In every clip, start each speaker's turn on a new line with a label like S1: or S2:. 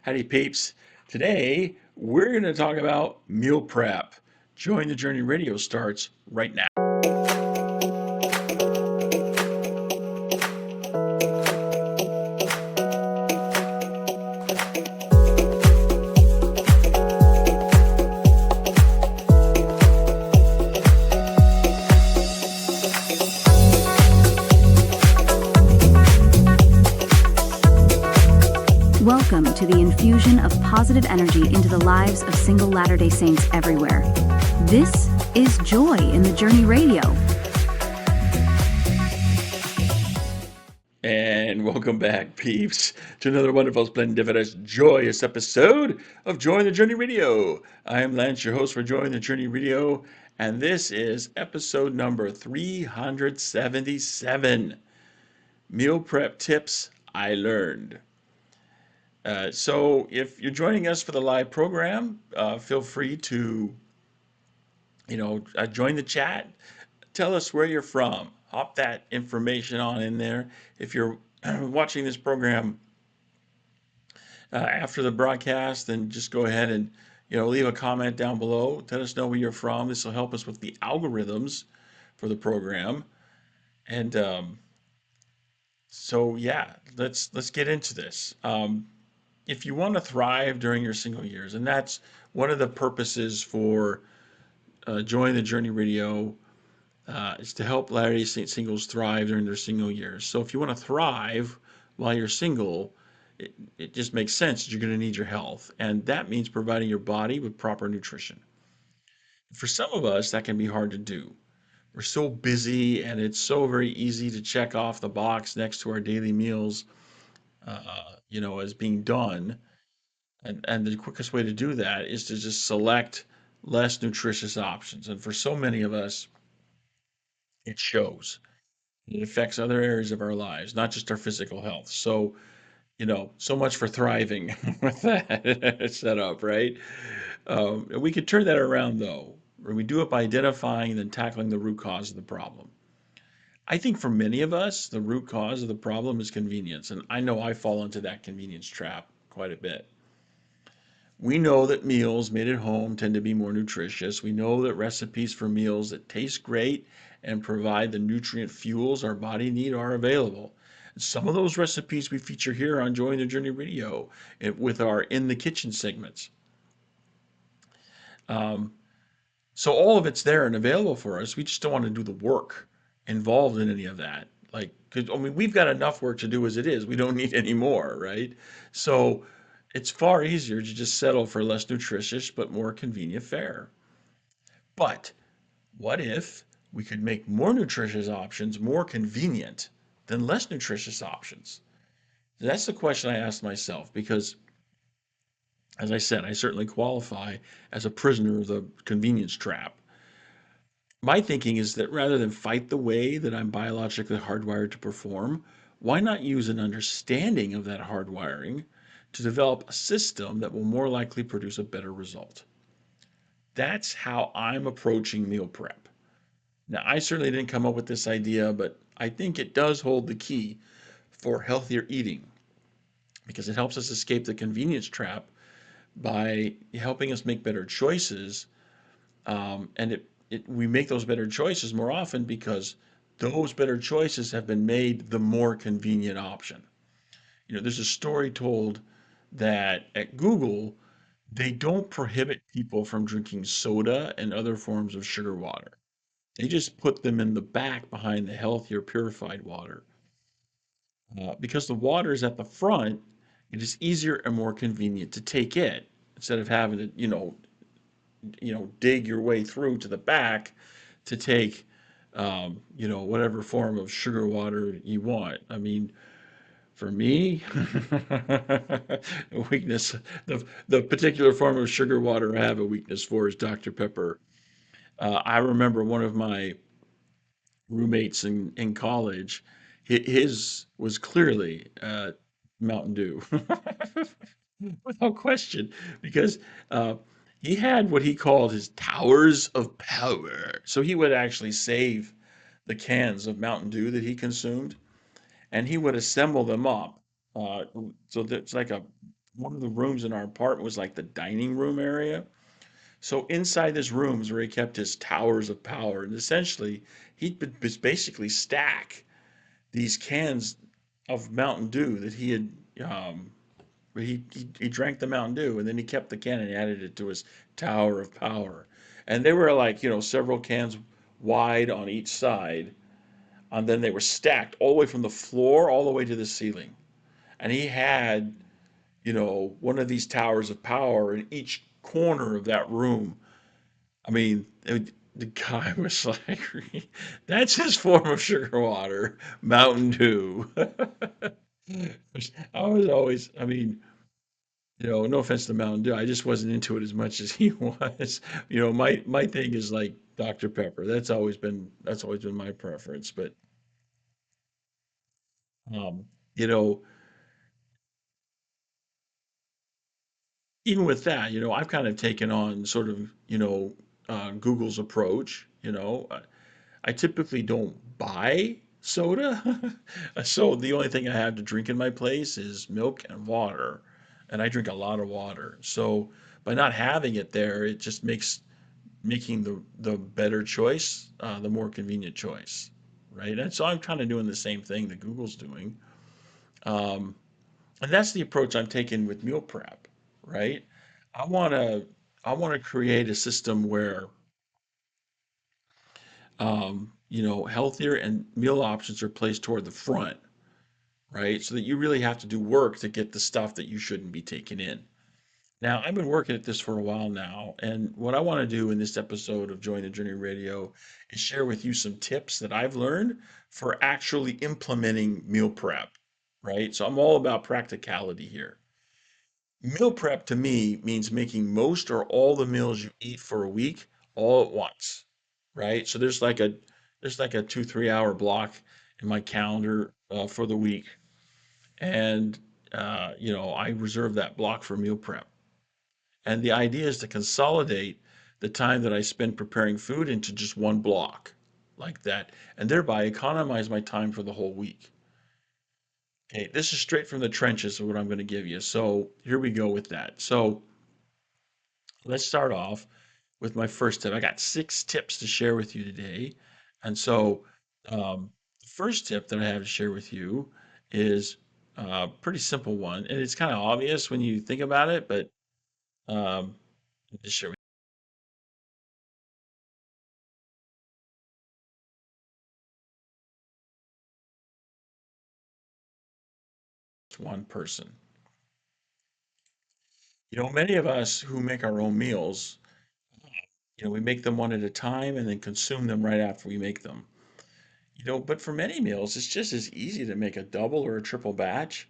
S1: Howdy, peeps. Today, we're going to talk about meal prep. Join the Journey Radio starts right now.
S2: Welcome to the infusion of positive energy into the lives of single Latter-day Saints everywhere. This is Joy in the Journey Radio.
S1: And welcome back, peeps, to another wonderful, splendiferous, joyous episode of Joy in the Journey Radio. I am Lance, your host for Joy in the Journey Radio, and this is episode number 377, Meal Prep Tips I Learned. So if you're joining us for the live program, feel free to, join the chat. Tell us where you're from. Hop that information on in there. If you're watching this program after the broadcast, then just go ahead and, leave a comment down below. Let us know where you're from. This will help us with the algorithms for the program. And so, yeah, let's get into this. If you want to thrive during your single years, and that's one of the purposes for Join the Journey Radio, is to help Latter-day Saint singles thrive during their single years. So if you want to thrive while you're single, it just makes sense that you're going to need your health. And that means providing your body with proper nutrition. For some of us, that can be hard to do. We're so busy, and it's so very easy to check off the box next to our daily meals, as being done. And the quickest way to do that is to just select less nutritious options. And for so many of us, it shows. It affects other areas of our lives, not just our physical health. So, so much for thriving with that set up, right? We could turn that around, though, where we do it by identifying and then tackling the root cause of the problem. I think for many of us, the root cause of the problem is convenience. And I know I fall into that convenience trap quite a bit. We know that meals made at home tend to be more nutritious. We know that recipes for meals that taste great and provide the nutrient fuels our body need are available. Some of those recipes we feature here on Joy in the Journey Radio with our In the Kitchen segments. So all of it's there and available for us. We just don't want to do the work involved in any of that. We've got enough work to do as it is. We don't need any more, right? So it's far easier to just settle for less nutritious but more convenient fare. But what if we could make more nutritious options more convenient than less nutritious options? That's the question I asked myself because, as I said, I certainly qualify as a prisoner of the convenience trap. My thinking is that rather than fight the way that I'm biologically hardwired to perform, why not use an understanding of that hardwiring to develop a system that will more likely produce a better result? That's how I'm approaching meal prep. Now, I certainly didn't come up with this idea, but I think it does hold the key for healthier eating because it helps us escape the convenience trap by helping us make better choices. And we make those better choices more often because those better choices have been made the more convenient option. There's a story told that at Google, they don't prohibit people from drinking soda and other forms of sugar water. They just put them in the back behind the healthier purified water. Because the water is at the front, it is easier and more convenient to take it instead of having to, dig your way through to the back to take, whatever form of sugar water you want. I mean, for me, weakness, the particular form of sugar water I have a weakness for is Dr. Pepper. I remember one of my roommates in college, his was clearly Mountain Dew, without question, because uh, he had what he called his towers of power. So he would actually save the cans of Mountain Dew that he consumed, and he would assemble them up. So that's like a one of the rooms in our apartment was like the dining room area. So inside this room is where he kept his towers of power, and essentially he'd basically stack these cans of Mountain Dew that he had. Um, he drank the Mountain Dew, and then he kept the can and added it to his tower of power. And they were like, several cans wide on each side, and then they were stacked all the way from the floor all the way to the ceiling. And he had, one of these towers of power in each corner of that room. I mean, the guy was like, that's his form of sugar water, Mountain Dew. I was always, I mean, no offense to Mountain Dew, I just wasn't into it as much as he was. My thing is like Dr. Pepper. That's always been my preference. But um, you know, even with that, I've kind of taken on sort of, Google's approach. I typically don't buy soda. So the only thing I have to drink in my place is milk and water. And I drink a lot of water. So by not having it there, it just makes making the better choice, the more convenient choice, right? And so I'm kind of doing the same thing that Google's doing. Um, and that's the approach I'm taking with meal prep, right? I want to I want to create a system where healthier and meal options are placed toward the front, right? So that you really have to do work to get the stuff that you shouldn't be taking in. Now, I've been working at this for a while now, and what I want to do in this episode of Join the Journey Radio is share with you some tips that I've learned for actually implementing meal prep, right? So I'm all about practicality here. Meal prep to me means making most or all the meals you eat for a week all at once, right? So there's like a 2 3 hour block in my calendar for the week, and I reserve that block for meal prep. And the idea is to consolidate the time that I spend preparing food into just one block like that, and thereby economize my time for the whole week. Okay, this is straight from the trenches of what I'm going to give you. So here we go with that. So let's start off with my first tip. I got 6 tips to share with you today. And so the first tip that I have to share with you is a pretty simple one. And it's kind of obvious when you think about it, but I'll just share with one person. Many of us who make our own meals, we make them one at a time and then consume them right after we make them. But for many meals, it's just as easy to make a double or a triple batch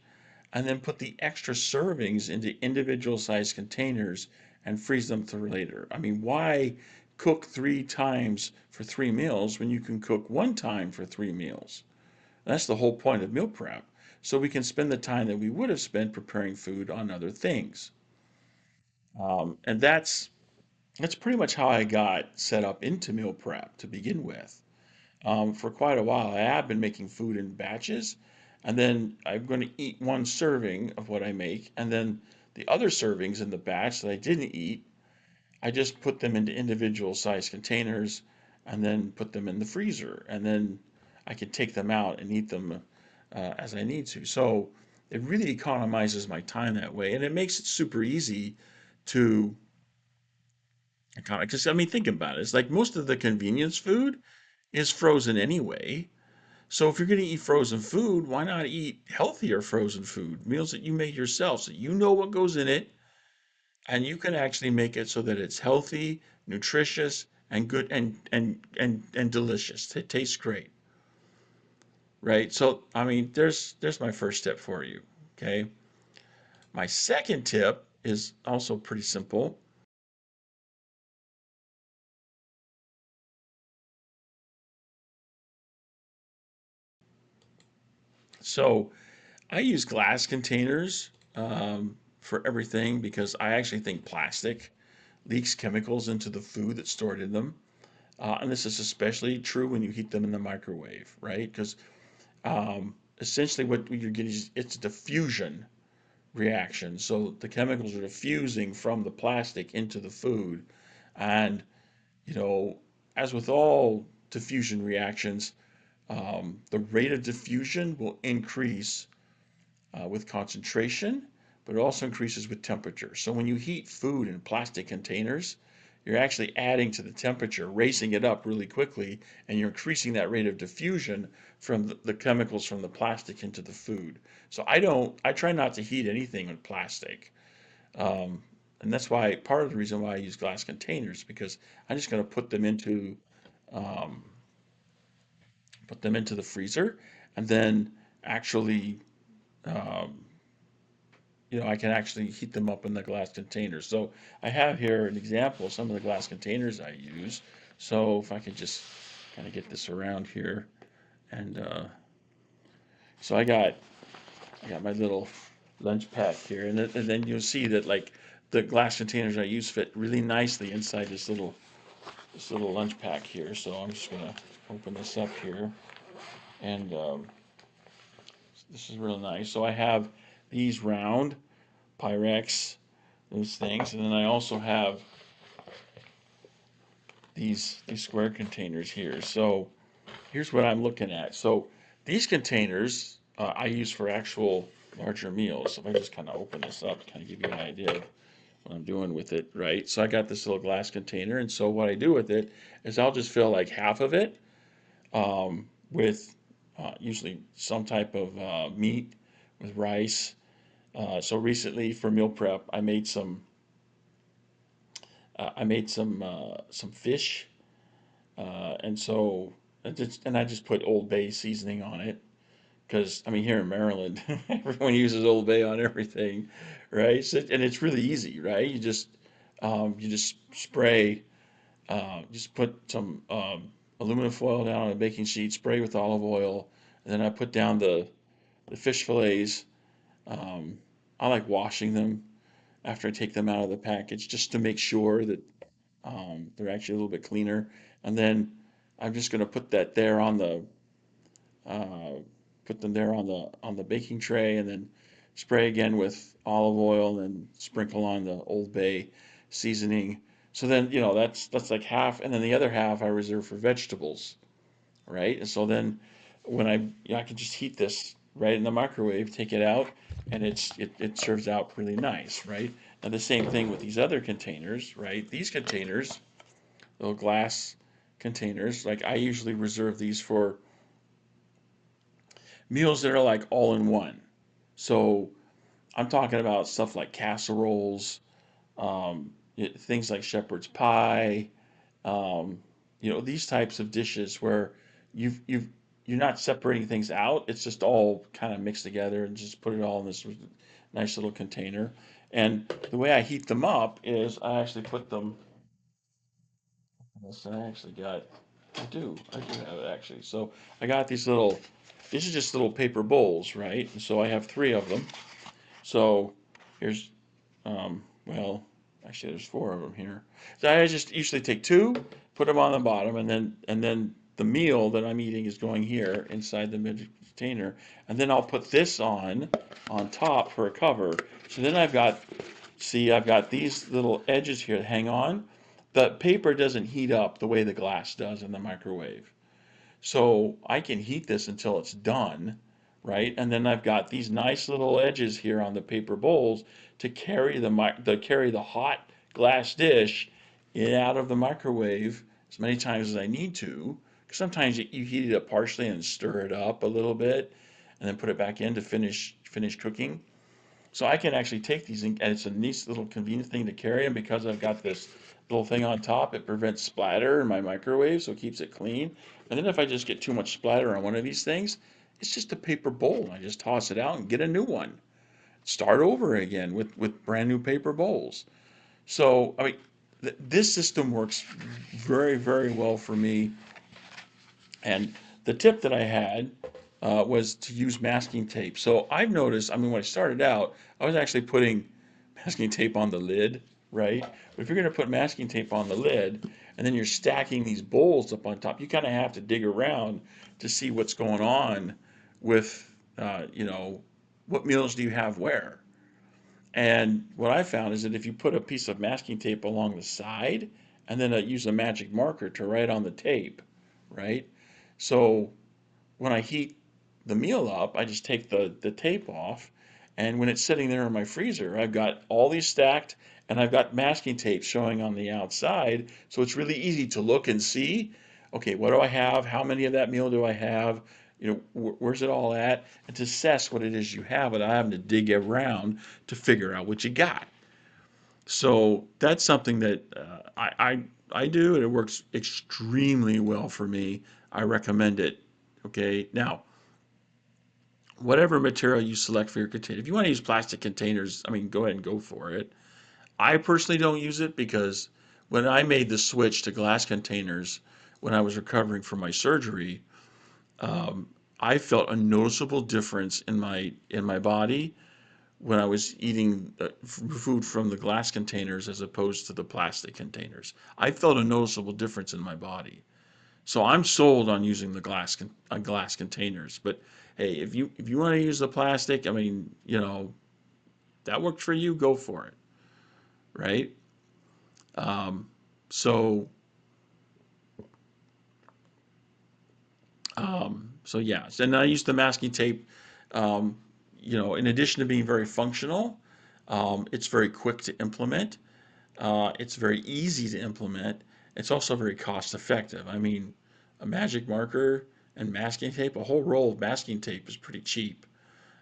S1: and then put the extra servings into individual sized containers and freeze them for later. I mean, why cook 3 times for 3 meals when you can cook 1 time for 3 meals? That's the whole point of meal prep. So we can spend the time that we would have spent preparing food on other things. And that's pretty much how I got set up into meal prep to begin with. For quite a while, I have been making food in batches, and then I'm going to eat one serving of what I make, and then the other servings in the batch that I didn't eat, I just put them into individual sized containers and then put them in the freezer, and then I can take them out and eat them as I need to. So it really economizes my time that way, and it makes it super easy to because I mean, think about it. It's like most of the convenience food is frozen anyway. So if you're going to eat frozen food, why not eat healthier frozen food, meals that you make yourself, so you know what goes in it, and you can actually make it so that it's healthy, nutritious, and good and delicious. It tastes great, right? So I mean, there's my first tip for you. Okay. My second tip is also pretty simple. So I use glass containers for everything because I actually think plastic leaks chemicals into the food that's stored in them. And this is especially true when you heat them in the microwave, right? Because essentially what you're getting is it's diffusion, reaction. So the chemicals are diffusing from the plastic into the food. And, you know, as with all diffusion reactions, the rate of diffusion will increase with concentration, but it also increases with temperature. So when you heat food in plastic containers, you're actually adding to the temperature, raising it up really quickly, and you're increasing that rate of diffusion from the chemicals from the plastic into the food. So I try not to heat anything in plastic. Um, and that's why part of the reason why I use glass containers, because I'm just going to um, put them into the freezer, and then actually um, I can actually heat them up in the glass containers. So I have here an example of some of the glass containers I use. So if I could just kind of get this around here, and so I got my little lunch pack here, and then you'll see that like the glass containers I use fit really nicely inside this little lunch pack here. So I'm just gonna open this up here, and this is real nice. So I have these round Pyrex, those things, and then I also have these square containers here. So here's what I'm looking at. So these containers I use for actual larger meals. So if I just kind of open this up, kind of give you an idea of what I'm doing with it, right? So I got this little glass container, and so what I do with it is I'll just fill like half of it with usually some type of meat with rice. So recently for meal prep, I made some fish, and so and I just put Old Bay seasoning on it because I mean here in Maryland, everyone uses Old Bay on everything, right? So, and it's really easy, right? You just spray, just put some aluminum foil down on a baking sheet, spray with olive oil, and then I put down the fish fillets. Um, I like washing them after I take them out of the package just to make sure that they're actually a little bit cleaner. And then I'm just going to put that there on the uh, put them there on the baking tray, and then spray again with olive oil, and then sprinkle on the Old Bay seasoning. So then that's like half, and then the other half I reserve for vegetables, right? And so then when I can just heat this right in the microwave, take it out, and it serves out really nice, right? And the same thing with these other containers, right? These containers, little glass containers, like I usually reserve these for meals that are like all in one. So I'm talking about stuff like casseroles, things like shepherd's pie, um, these types of dishes where you've you're not separating things out. It's just all kind of mixed together and just put it all in this nice little container. And the way I heat them up is I actually put them. Yes, I actually got. I do have it actually. So I got these little. These are just little paper bowls, right? And so I have three of them. So here's well, actually, there's four of them here. So I just usually take two, put them on the bottom, and then the meal that I'm eating is going here inside the mid container, and then I'll put this on top for a cover. So then I've got these little edges here that hang on. The paper doesn't heat up the way the glass does in the microwave. So I can heat this until it's done, right? And then I've got these nice little edges here on the paper bowls to carry the hot glass dish in out of the microwave as many times as I need to. 'Cause sometimes you heat it up partially and stir it up a little bit, and then put it back in to finish cooking. So I can actually take these, and it's a nice little convenient thing to carry, and because I've got this little thing on top, it prevents splatter in my microwave, so it keeps it clean. And then if I just get too much splatter on one of these things, it's just a paper bowl. I just toss it out and get a new one. Start over again with brand new paper bowls. So, I mean, this system works very, very well for me. And the tip that I had was to use masking tape. So I've noticed, I mean, when I started out, I was actually putting masking tape on the lid, right? But if you're going to put masking tape on the lid and then you're stacking these bowls up on top, you kind of have to dig around to see what's going on with, what meals do you have where? And what I found is that if you put a piece of masking tape along the side and then use a magic marker to write on the tape, right? So when I heat the meal up, I just take the tape off, and when it's sitting there in my freezer, I've got all these stacked, and I've got masking tape showing on the outside, so it's really easy to look and see, okay, what do I have? How many of that meal do I have? Where's it all at? And to assess what it is you have without having to dig around to figure out what you got. So that's something that I do, and it works extremely well for me. I recommend it. Okay, now whatever material you select for your container, if you want to use plastic containers, I mean, go ahead and go for it. I personally don't use it because when I made the switch to glass containers when I was recovering from my surgery, um, I felt a noticeable difference in my body when I was eating food from the glass containers as opposed to the plastic containers. I felt a noticeable difference in my body. So I'm sold on using the glass containers. But hey, if you want to use the plastic, I mean, that worked for you, go for it, right? Um, so so yeah. And I use the masking tape. Um, in addition to being very functional, it's very quick to implement. It's very easy to implement. It's also very cost effective. I mean, a magic marker and masking tape, a whole roll of masking tape is pretty cheap.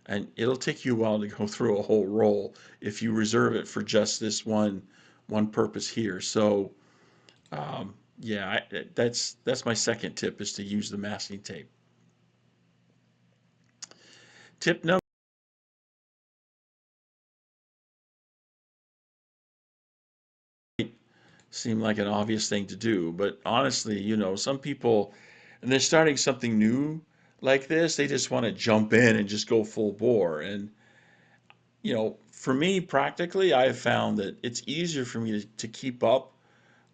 S1: And it'll take you a while to go through a whole roll if you reserve it for just this one purpose here. So yeah, that's my second tip is to use the masking tape. Tip number seemed like an obvious thing to do, but honestly, some people, and they're starting something new like this, they just want to jump in and just go full bore. And, for me, practically, I've found that it's easier for me to keep up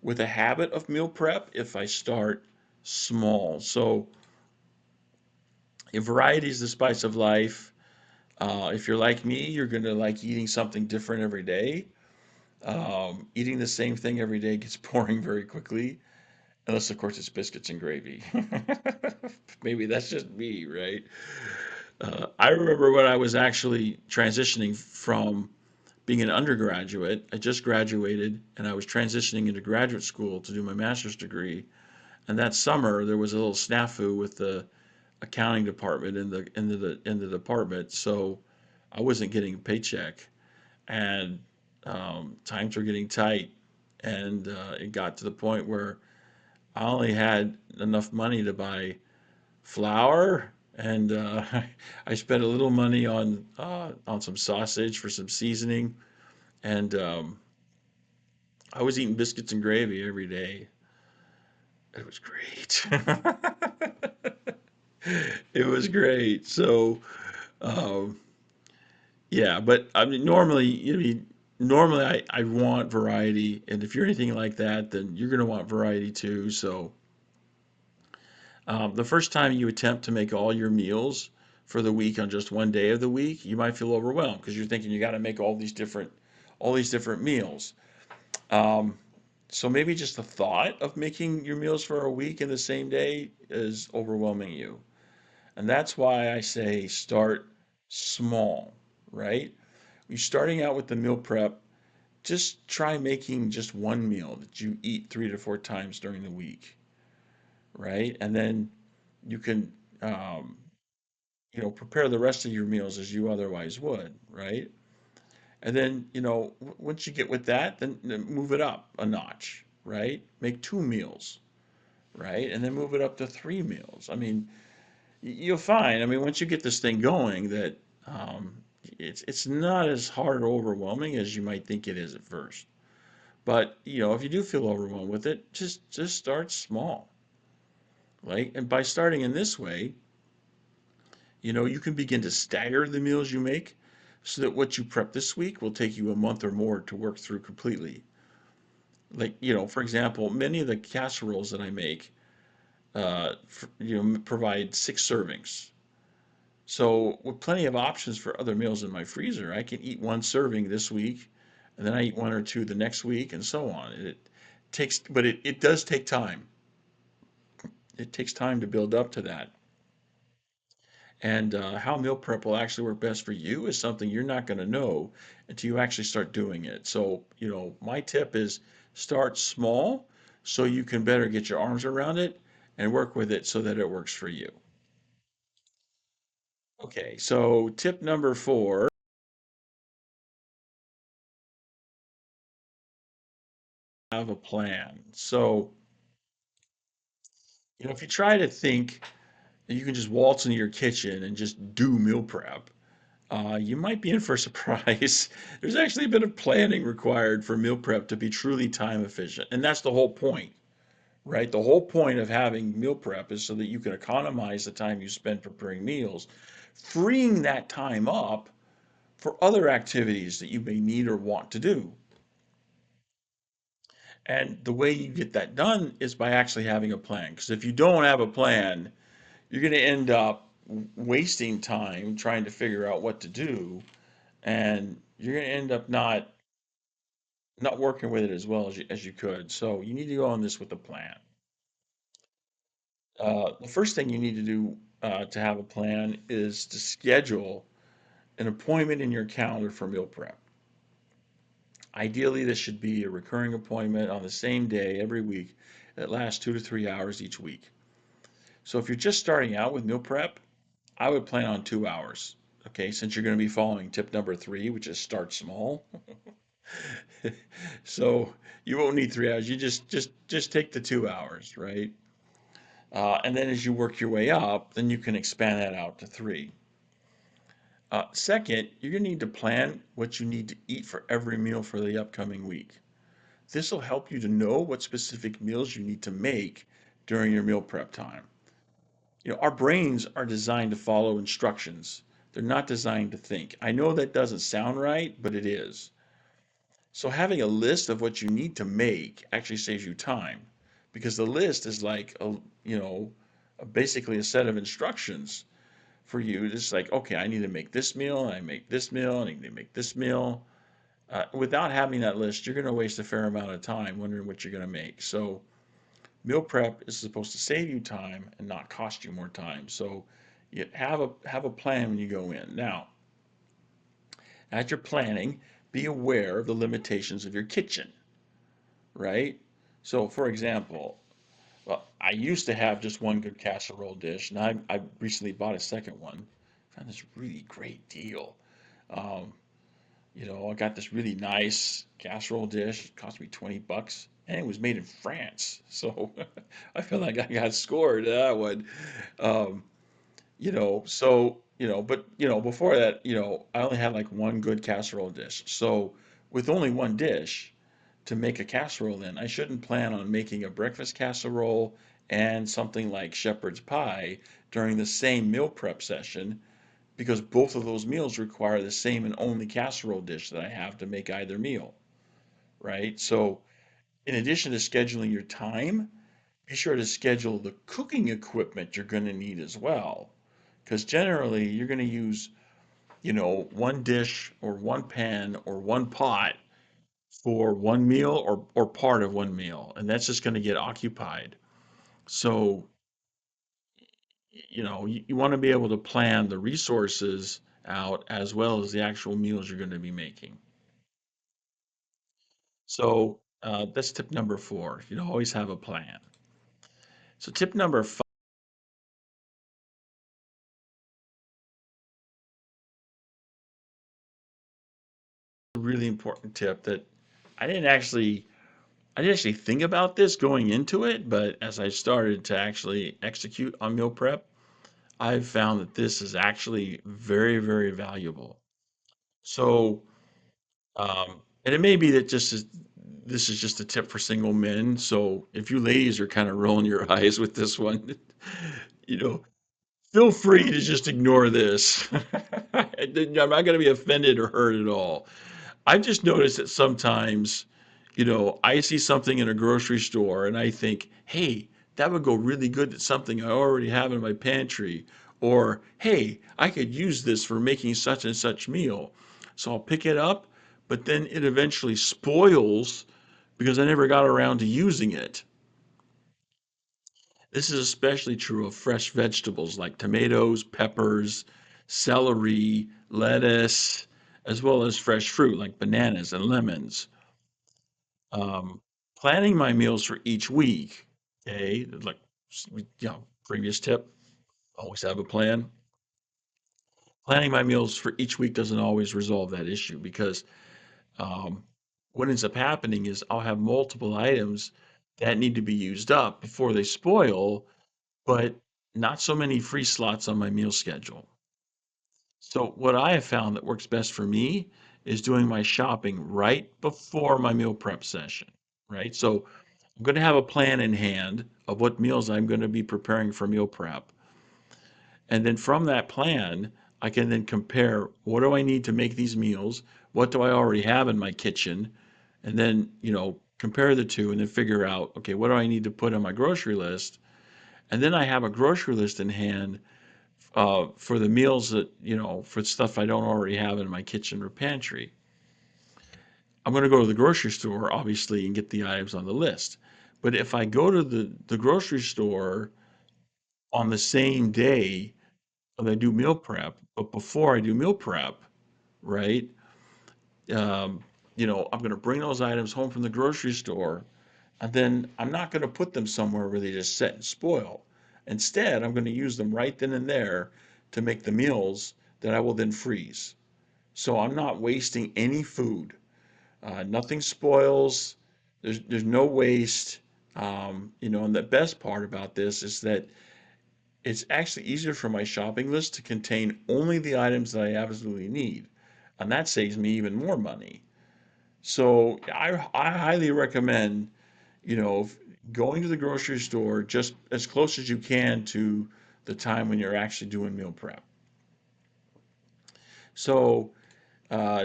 S1: with a habit of meal prep if I start small. So, if variety is the spice of life, if you're like me, you're going to like eating something different every day. Eating the same thing every day gets boring very quickly. Unless, of course, it's biscuits and gravy. Maybe that's just me, right? I remember when I was actually transitioning from being an undergraduate. I just graduated and I was transitioning into graduate school to do my master's degree. And that summer, there was a little snafu with the accounting department in the department. So I wasn't getting a paycheck, and times were getting tight. And it got to the point where I only had enough money to buy flour, and I spent a little money on some sausage for some seasoning, and I was eating biscuits and gravy every day. It was great. It was great. So um, yeah, but I mean, normally I want variety, and if you're anything like that, then you're gonna want variety too. So the first time you attempt to make all your meals for the week on just one day of the week, you might feel overwhelmed because you're thinking you got to make all these different meals. Um, so maybe just the thought of making your meals for a week in the same day is overwhelming you. And that's why I say start small, right? You're starting out with the meal prep, just try making just one meal that you eat 3 to 4 times during the week, right? And then you can um, prepare the rest of your meals as you otherwise would, right? And then, once you get with that, then move it up a notch, right? Make 2 meals, right? And then move it up to 3 meals. I mean, you'll find, I mean, once you get this thing going, that it's not as hard or overwhelming as you might think it is at first. But, if you do feel overwhelmed with it, just start small, right? And by starting in this way, you can begin to stagger the meals you make so that what you prep this week will take you a month or more to work through completely. Like, for example, many of the casseroles that I make, provide 6 servings. So with plenty of options for other meals in my freezer, I can eat one serving this week, and then I eat one or two the next week, and so on. It does take time. It takes time to build up to that. And how meal prep will actually work best for you is something you're not going to know until you actually start doing it. So, my tip is start small so you can better get your arms around it and work with it so that it works for you. Okay, so tip number 4, have a plan. So, if you try to think that you can just waltz into your kitchen and just do meal prep, you might be in for a surprise. There's actually a bit of planning required for meal prep to be truly time efficient. And that's the whole point, right? The whole point of having meal prep is so that you can economize the time you spend preparing meals, freeing that time up for other activities that you may need or want to do. And the way you get that done is by actually having a plan. Because if you don't have a plan, you're going to end up wasting time trying to figure out what to do, and you're going to end up not working with it as well as you could. So you need to go on this with a plan. The first thing you need to do to have a plan is to schedule an appointment in your calendar for meal prep. Ideally, this should be a recurring appointment on the same day every week that lasts 2 to 3 hours each week. So if you're just starting out with meal prep, I would plan on 2 hours. Okay, since you're going to be following tip number 3, which is start small. So you won't need 3 hours. You just take the 2 hours, right? And then as you work your way up, then you can expand that out to three. Second, you're gonna need to plan what you need to eat for every meal for the upcoming week. This will help you to know what specific meals you need to make during your meal prep time. Our brains are designed to follow instructions. They're not designed to think. I know that doesn't sound right, but it is. So having a list of what you need to make actually saves you time because the list is like basically a set of instructions for you. It's like, okay, I need to make this meal, and I make this meal, and I need to make this meal. Without having that list, you're going to waste a fair amount of time wondering what you're going to make. So meal prep is supposed to save you time and not cost you more time. So you have a plan when you go in. Now, as you're planning, be aware of the limitations of your kitchen, right? So, for example, well, I used to have just one good casserole dish, and I recently bought a second one. Found this really great deal. Um, I got this really nice casserole dish. It cost me 20 bucks, and it was made in France. So I feel like I got scored that one. Um, but before that, I only had like one good casserole dish. So with only one dish to make a casserole in, I shouldn't plan on making a breakfast casserole and something like shepherd's pie during the same meal prep session because both of those meals require the same and only casserole dish that I have to make either meal, right? So in addition to scheduling your time, be sure to schedule the cooking equipment you're going to need as well. Because generally, you're going to use, one dish or one pan or one pot for one meal or part of one meal, and that's just going to get occupied. So, you want to be able to plan the resources out as well as the actual meals you're going to be making. So, that's tip number 4. Always have a plan. So, tip number 5, a really important tip that I didn't actually I didn't actually think about this going into it, but as I started to actually execute on meal prep, I've found that this is actually very, very valuable. So, and it may be that this is just a tip for single men. So if you ladies are kind of rolling your eyes with this one, you know, feel free to just ignore this. I'm not going to be offended or hurt at all. I've just noticed that sometimes, I see something in a grocery store and I think, hey, that would go really good to something I already have in my pantry. Or, hey, I could use this for making such and such meal. So I'll pick it up, but then it eventually spoils because I never got around to using it. This is especially true of fresh vegetables like tomatoes, peppers, celery, lettuce, as well as fresh fruit like bananas and lemons. Um, Planning my meals for each week, okay, like, previous tip, always have a plan. Planning my meals for each week doesn't always resolve that issue because um, what ends up happening is I'll have multiple items that need to be used up before they spoil, but not so many free slots on my meal schedule. So what I have found that works best for me is doing my shopping right before my meal prep session, right? So I'm going to have a plan in hand of what meals I'm going to be preparing for meal prep. And then from that plan, I can then compare what do I need to make these meals? What do I already have in my kitchen? And then, compare the two and then figure out, okay, what do I need to put on my grocery list? And then I have a grocery list in hand for the meals that, for stuff I don't already have in my kitchen or pantry. I'm going to go to the grocery store, obviously, and get the items on the list. But if I go to the grocery store on the same day that I do meal prep, but before I do meal prep, right, um, I'm going to bring those items home from the grocery store, and then I'm not going to put them somewhere where they just set and spoil. Instead, I'm going to use them right then and there to make the meals that I will then freeze. So I'm not wasting any food. Nothing spoils. There's no waste. And the best part about this is that it's actually easier for my shopping list to contain only the items that I absolutely need, and that saves me even more money. So I highly recommend, going to the grocery store just as close as you can to the time when you're actually doing meal prep. So,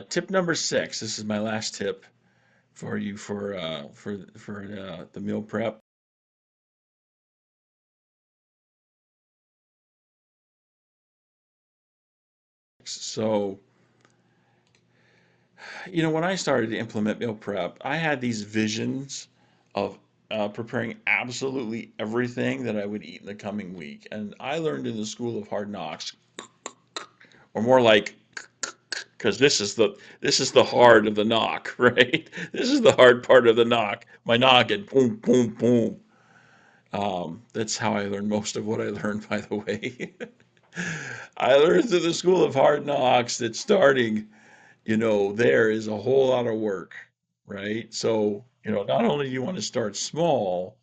S1: tip number six. This is my last tip for you for the meal prep. So, when I started to implement meal prep, I had these visions of preparing absolutely everything that I would eat in the coming week, and I learned in the school of hard knocks, or more like, because this is the hard of the knock, right? This is the hard part of the knock. My noggin, boom, boom, boom. That's how I learned most of what I learned, by the way. I learned through the school of hard knocks that starting, there is a whole lot of work, right? So, not only do you want to start small,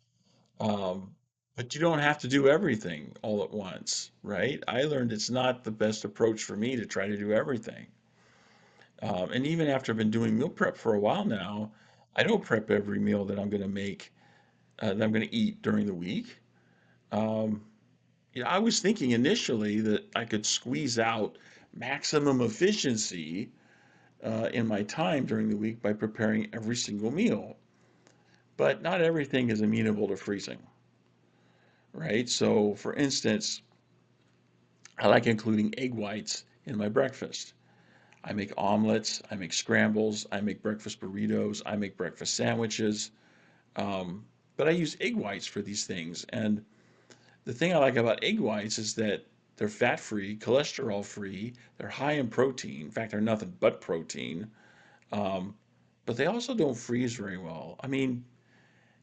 S1: um, but you don't have to do everything all at once, right? I learned it's not the best approach for me to try to do everything. And even after I've been doing meal prep for a while now, I don't prep every meal that I'm going to make, that I'm going to eat during the week. Um, I was thinking initially that I could squeeze out maximum efficiency in my time during the week by preparing every single meal. But not everything is amenable to freezing, right? So, for instance, I like including egg whites in my breakfast. I make omelets, I make scrambles, I make breakfast burritos, I make breakfast sandwiches. Um, but I use egg whites for these things. And the thing I like about egg whites is that they're fat free, cholesterol free, they're high in protein. In fact, they're nothing but protein. Um, but they also don't freeze very well. I mean,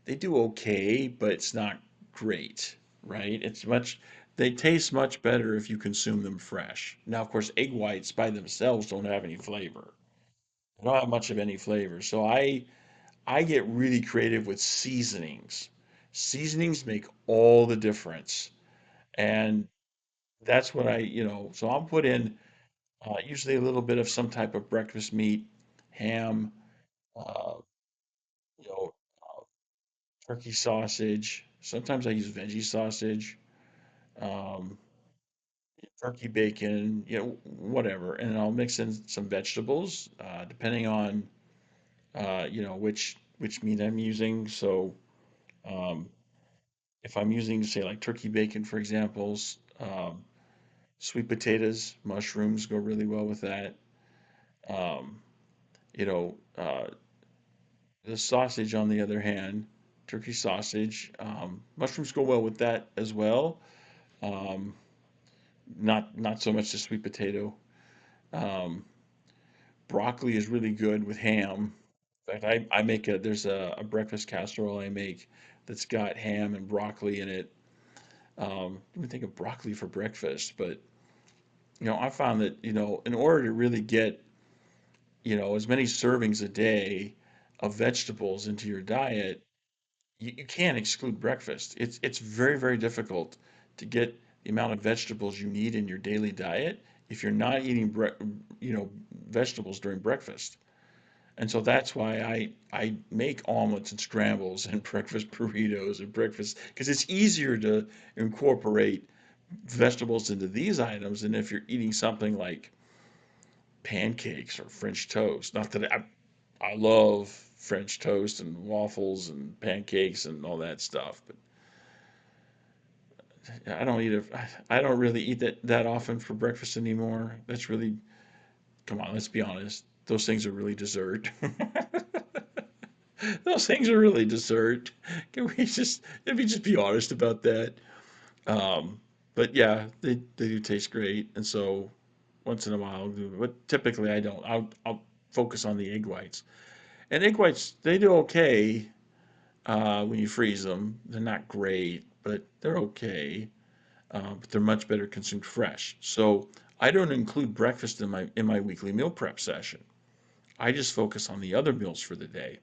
S1: they do okay, but it's not great, right? They taste much better if you consume them fresh. Now, of course, egg whites by themselves don't have any flavor. They don't have much of any flavor. So I get really creative with seasonings. Seasonings make all the difference. And that's what so I'll put in usually a little bit of some type of breakfast meat, ham, uh, you know, uh, turkey sausage. Sometimes I use veggie sausage, um, turkey bacon, whatever. And I'll mix in some vegetables, depending on, which meat I'm using. So, um, if I'm using, say, like turkey bacon, for example, Sweet potatoes, mushrooms go really well with that. Um, you know, the sausage, on the other hand, turkey sausage, mushrooms go well with that as well. Um, not so much the sweet potato. Um, Broccoli is really good with ham. In fact, I make there's a breakfast casserole I make that's got ham and broccoli in it. Let me think of broccoli for breakfast, but I found that in order to really get as many servings a day of vegetables into your diet, you can't exclude breakfast. It's very, very difficult to get the amount of vegetables you need in your daily diet if you're not eating vegetables during breakfast. And so that's why I make omelets and scrambles and breakfast burritos and breakfast, because it's easier to incorporate vegetables into these items than if you're eating something like pancakes or French toast. Not that I love French toast and waffles and pancakes and all that stuff, but I don't really eat that often for breakfast anymore. That's really, come on, let's be honest. Those things are really dessert. Those things are really dessert. Can we just be honest about that? Um, but yeah, they do taste great. And so once in a while I'll do, but typically I don't. I'll focus on the egg whites. And egg whites, they do okay when you freeze them. They're not great, but they're okay. But they're much better consumed fresh. So I don't include breakfast in my weekly meal prep session. I just focus on the other meals for the day.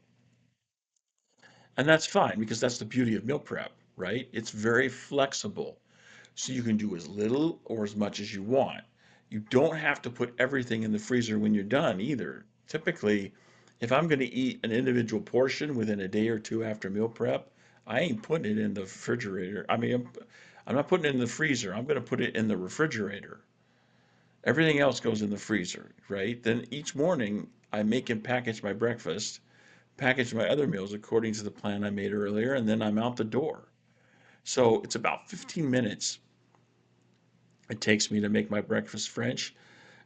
S1: And that's fine because that's the beauty of meal prep, right? It's very flexible. So you can do as little or as much as you want. You don't have to put everything in the freezer when you're done either. Typically, if I'm going to eat an individual portion within a day or two after meal prep, I ain't putting it in the refrigerator. I'm not putting it in the freezer. I'm going to put it in the refrigerator. Everything else goes in the freezer, right? Then each morning, I make and package my breakfast, package my other meals according to the plan I made earlier, and then I'm out the door. So it's about 15 minutes it takes me to make my breakfast French,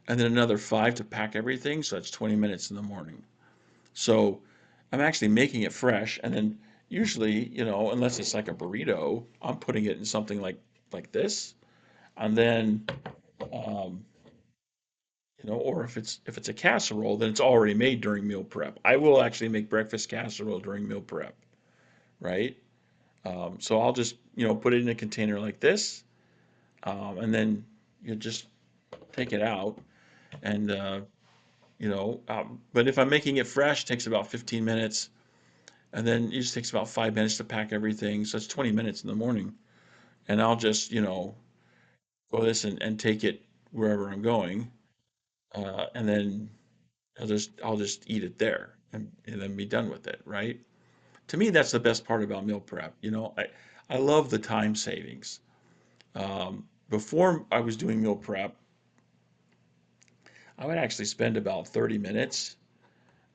S1: and then another 5 to pack everything. So that's 20 minutes in the morning. So I'm actually making it fresh, and then usually, unless it's like a burrito, I'm putting it in something like this, and then um, or if it's a casserole, then it's already made during meal prep. I will actually make breakfast casserole during meal prep, right? So I'll just put it in a container like this, and then you just take it out and but if I'm making it fresh, it takes about 15 minutes, and then it just takes about 5 minutes to pack everything. So it's 20 minutes in the morning, and I'll just go this and take it wherever I'm going, and then I'll just eat it there and then be done with it, right? To me, that's the best part about meal prep. I love the time savings. Before I was doing meal prep, I would actually spend about 30 minutes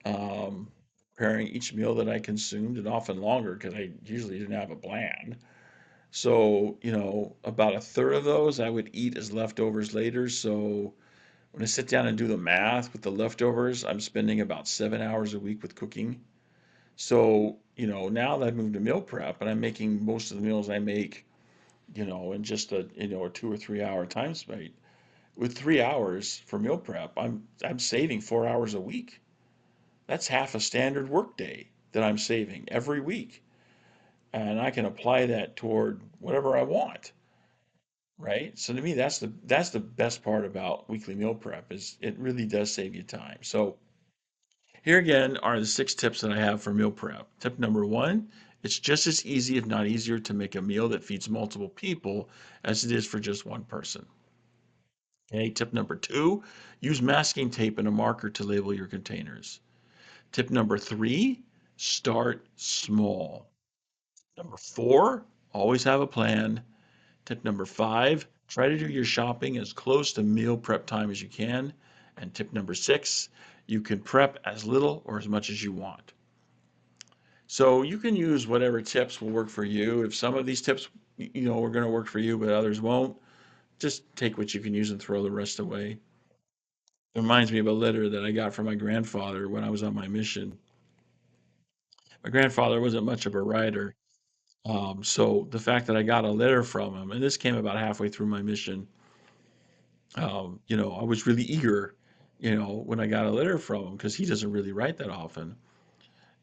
S1: um, preparing each meal that I consumed, and often longer because I usually didn't have a plan. So, about a third of those I would eat as leftovers later. So, when I sit down and do the math with the leftovers, I'm spending about 7 hours a week with cooking. So, now that I've moved to meal prep and I'm making most of the meals I make, in just a 2 or 3 hour time span, with 3 hours for meal prep, I'm saving 4 hours a week. That's half a standard workday that I'm saving every week. And I can apply that toward whatever I want, right? So to me, that's the best part about weekly meal prep is it really does save you time. So here again are the 6 tips that I have for meal prep. Tip number 1, it's just as easy, if not easier, to make a meal that feeds multiple people as it is for just one person. Okay, tip number 2, use masking tape and a marker to label your containers. Tip number 3, start small. Number 4, always have a plan. Tip number 5, try to do your shopping as close to meal prep time as you can. And tip number 6, you can prep as little or as much as you want. So you can use whatever tips will work for you. If some of these tips, are going to work for you, but others won't, just take what you can use and throw the rest away. It reminds me of a letter that I got from my grandfather when I was on my mission. My grandfather wasn't much of a writer. So the fact that I got a letter from him, and this came about halfway through my mission, I was really eager, when I got a letter from him because he doesn't really write that often.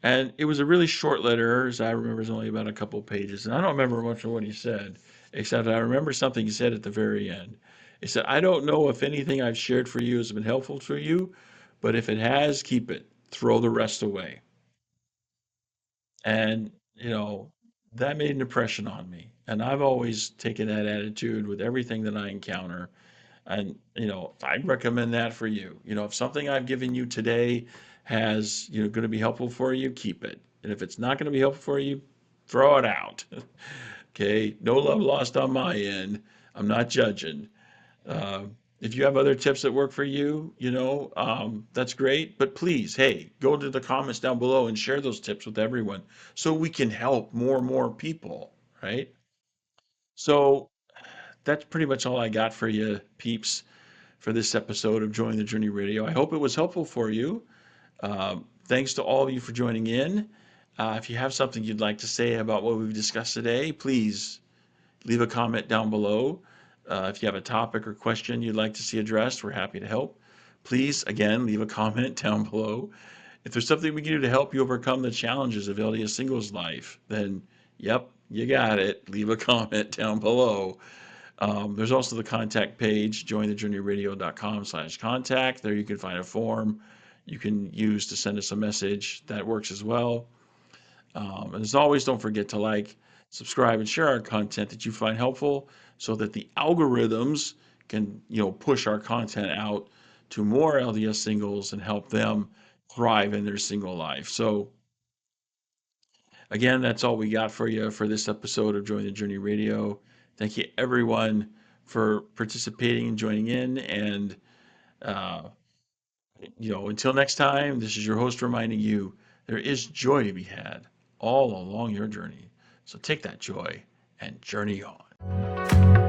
S1: And it was a really short letter, as I remember, it's only about a couple pages. And I don't remember much of what he said, except I remember something he said at the very end. He said, I don't know if anything I've shared for you has been helpful to you, but if it has, keep it. Throw the rest away. And, that made an impression on me. And I've always taken that attitude with everything that I encounter. And, I'd recommend that for you. If something I've given you today has, going to be helpful for you, keep it. And if it's not going to be helpful for you, throw it out. Okay. No love lost on my end. I'm not judging. Uh, if you have other tips that work for you, that's great. But please, hey, go to the comments down below and share those tips with everyone so we can help more and more people, right? So that's pretty much all I got for you, peeps, for this episode of Join the Journey Radio. I hope it was helpful for you. Thanks to all of you for joining in. If you have something you'd like to say about what we've discussed today, please leave a comment down below. If you have a topic or question you'd like to see addressed, we're happy to help. Please, again, leave a comment down below. If there's something we can do to help you overcome the challenges of LDS singles life, then, yep, you got it. Leave a comment down below. There's also the contact page, jointhejourneyradio.com/contact. There you can find a form you can use to send us a message. That works as well. And as always, don't forget to like, subscribe, and share our content that you find helpful so that the algorithms can, push our content out to more LDS singles and help them thrive in their single life. So again, that's all we got for you for this episode of Join the Journey Radio. Thank you, everyone, for participating and joining in. And, uh, until next time, this is your host reminding you there is joy to be had all along your journey. So take that joy and journey on.